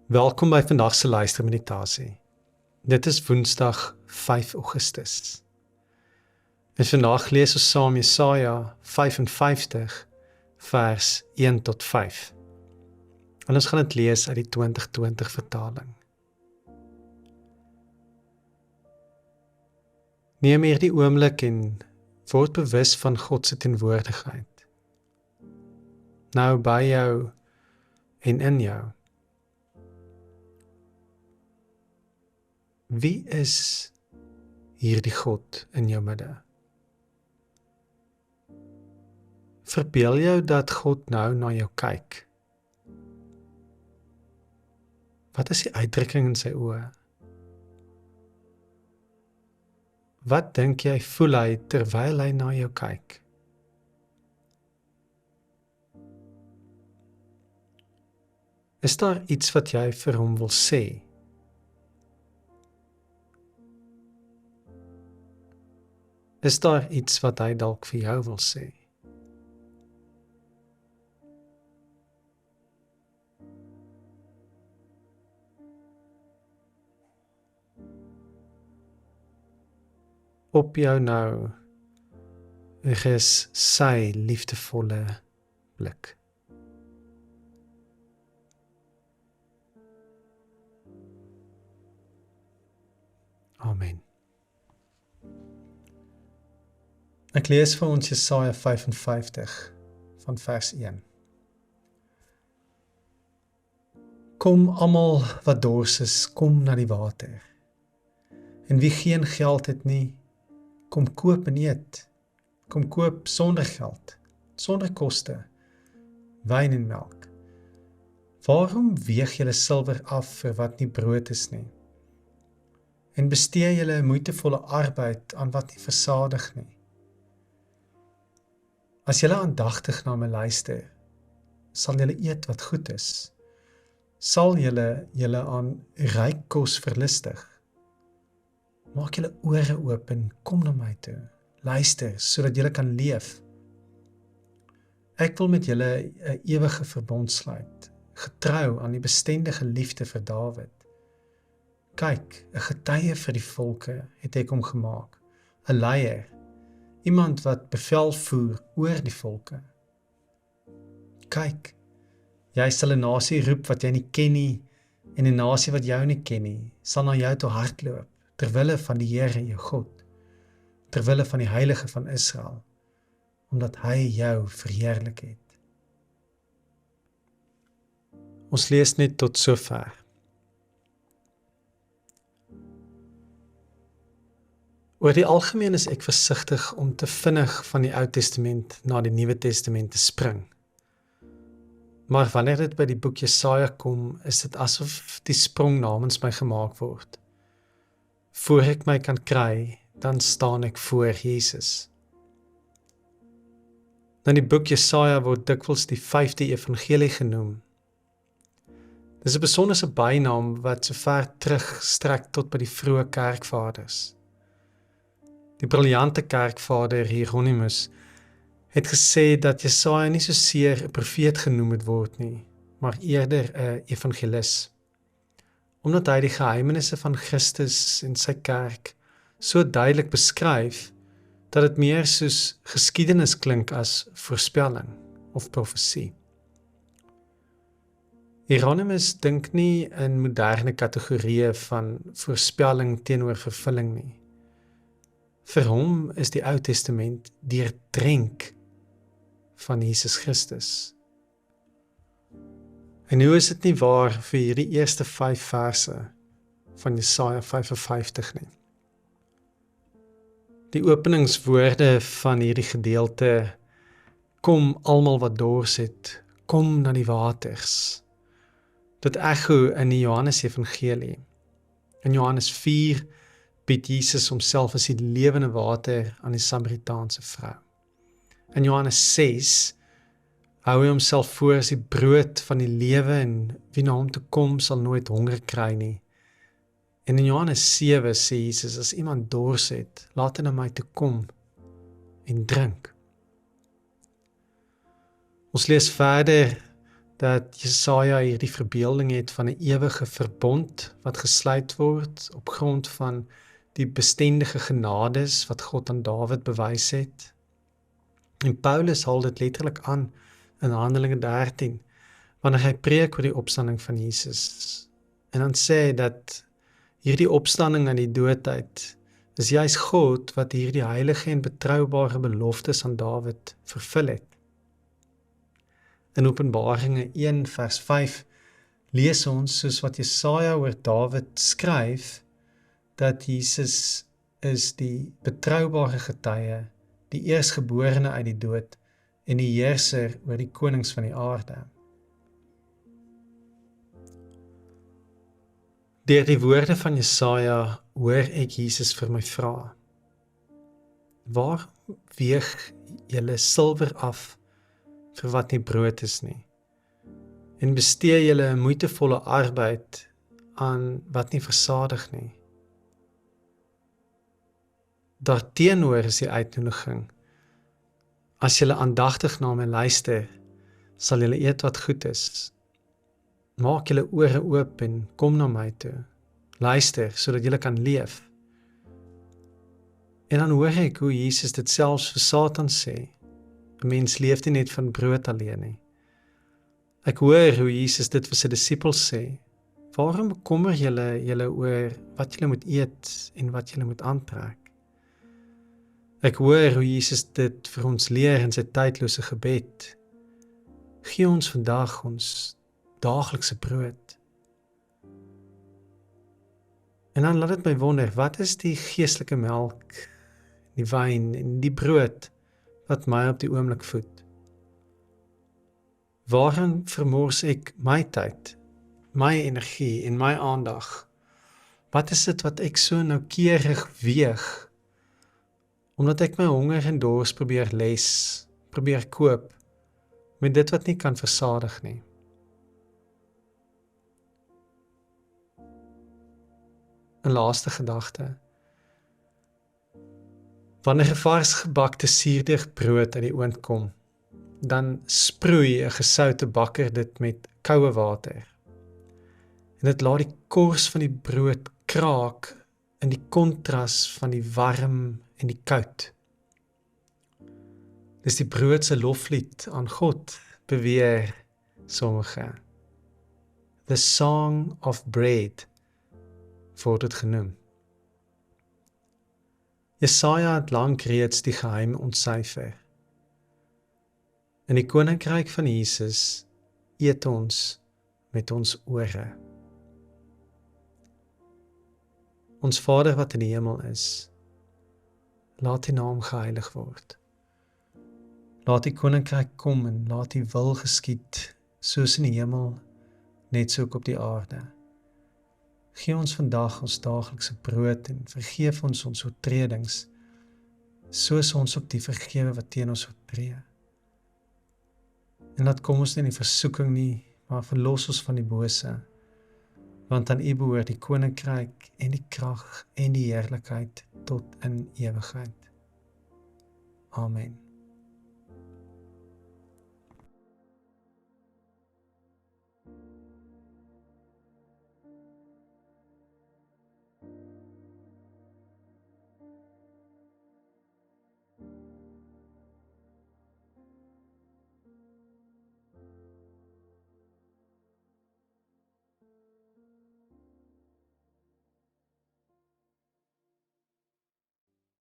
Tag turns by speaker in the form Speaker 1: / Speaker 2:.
Speaker 1: Welkom by vandag se luistermeditasie. Dit is Woensdag 5 Augustus. En vandag lees ons saam Jesaja 55 vers 1 tot 5. En ons gaan dit lees uit die 2020 vertaling. Neem hierdie oomblik en word bewus van God se teenwoordigheid. Nou by jou en in jou. Wie is hierdie God in jou midde? Verbeel jou dat God nou na jou kyk. Wat is die uitdrukking in sy oë? Wat dink jy voel hy terwyl hy na jou kyk? Is daar iets wat jy vir hom wil sê? Is daar iets wat hy dalk vir jou wil sê? Op jou nou is sy liefdevolle blik. Amen. Ek lees vir ons Jesaja 55 van vers 1. Kom almal wat dors is, kom na die water. En wie geen geld het nie, kom koop en eet. Kom koop sonder geld, sonder koste, wyn en melk. Waarom weeg julle silwer af vir wat nie brood is nie? En bestee julle moeitevolle arbeid aan wat nie versadig nie? As julle aandagtig na my luister, sal julle eet wat goed is. Sal julle aan ryk kos verlustig. Maak julle ore oop en kom na my toe. Luister, sodat julle kan leef. Ek wil met julle 'n ewige verbond sluit, getrou aan die bestendige liefde vir Dawid. Kyk, 'n getuie vir die volke het ek hom gemaak, 'n leier, iemand wat bevel voer oor die volke. Kyk, jy sal 'n nasie roep wat jy nie ken nie, en 'n nasie wat jou nie ken nie, sal na jou toe hardloop, terwille van die Here jou God, terwille van die Heilige van Israel, omdat hy jou verheerlik het. Ons lees net tot sover. Oor die algemeen is ek versigtig om te vinnig van die Ou Testament na die Nuwe Testament te spring. Maar wanneer dit by die boek Jesaja kom, is dit asof die sprong namens my gemaak word. Voor ek my kan kry, dan staan ek voor Jesus. Nou die boek Jesaja word dikwels die 5de evangelie genoem. Dis 'n besonderse bynaam wat so ver terugstrek tot by die vroeë kerkvaders. Die briljante kerkvader Hieronymus het gesê dat Jesaja nie so seer 'n profeet genoem moet word nie, maar eerder 'n evangelis. Omdat hy die geheimenisse van Christus en sy kerk so duidelik beskryf, dat dit meer soos geskiedenis klink as voorspelling of profesie. Hieronymus dink nie in moderne kategorieë van voorspelling teenoor vervulling nie. Vir hom is die Ou Testament deurdrenk van Jesus Christus. En hoe is dit nie waar vir hierdie eerste 5 verse van Jesaja 55 nie? Die openingswoorde van hierdie gedeelte, kom almal wat dors het, kom na die waters. Dit echo in die Johannes Evangelie. In Johannes 4 bied Jesus homself as die lewende water aan die Samaritaanse vrou. In Johannes 6 hou hy homself voor as die brood van die lewe en wie na hom toe kom sal nooit honger kry nie. En in Johannes 7 sê Jesus, as iemand dors het, laat hy na my toe kom en drink. Ons lees verder dat Jesaja hier die verbeelding het van 'n ewige verbond wat gesluit word op grond van die bestendige genades wat God aan Dawid bewys het. En Paulus haal dit letterlik aan in Handelinge 13, wanneer hy preek oor die opstanding van Jesus. En dan sê hy dat hierdie opstanding aan die dood uit is juis God wat hierdie heilige en betroubare beloftes aan Dawid vervul het. In Openbaringe 1 vers 5 lees ons soos wat Jesaja oor Dawid skryf, dat Jesus is die betroubare getuie, die eersgeborene uit die dood en die heerser oor die konings van die aarde. Deur die woorde van Jesaja hoor ek Jesus vir my vra: waar weeg julle silwer af vir wat nie brood is nie, en bestee julle 'n moeitevolle arbeid aan wat nie versadig nie? Daarteenoor is die uitnodiging: as julle aandagtig na my luister, sal julle eet wat goed is. Maak julle ore oop en kom na my toe. Luister, sodat julle kan leef. En dan hoor ek hoe Jesus dit selfs vir Satan sê: 'n mens leef nie net van brood alleen nie. Ek hoor hoe Jesus dit vir sy disippels sê: waarom bekommer julle oor wat julle moet eet en wat julle moet aantrek? Ek hoor hoe Jesus dit vir ons leer in sy tydlose gebed: gee ons vandag ons daaglikse brood. En dan laat dit my wonder, wat is die geestelike melk, die wyn en die brood wat my op die oomblik voed? Waarin vermors ek my tyd, my energie en my aandag? Wat is dit wat ek so noukeurig weeg, omdat ek my honger en dors probeer koop, met dit wat nie kan versadig nie? Een laaste gedagte. Wanneer 'n vars gebakte suurdeeg brood uit die oond kom, dan sproei 'n gesoute bakker dit met koue water. En dit laat die kors van die brood kraak in die kontras van die warm en die koud. Dis die brood se loflied aan God, beweer sommige. The Song of Bread word dit genoem. Jesaja het lank reeds die geheim ontsyfer. In die koninkryk van Jesus eet ons met ons ore. Ons Vader wat in die hemel is, laat die naam geheilig word. Laat die koninkryk kom en laat die wil geskied, soos in die hemel, net so ook op die aarde. Gee ons vandag ons daaglikse brood en vergeef ons ons oortredings, soos ons ook die vergewe wat teen ons oortree. En laat kom ons nie in die versoeking nie, maar verlos ons van die bose, want aan U behoort die koninkryk en die krag en die heerlikheid tot in ewigheid. Amen.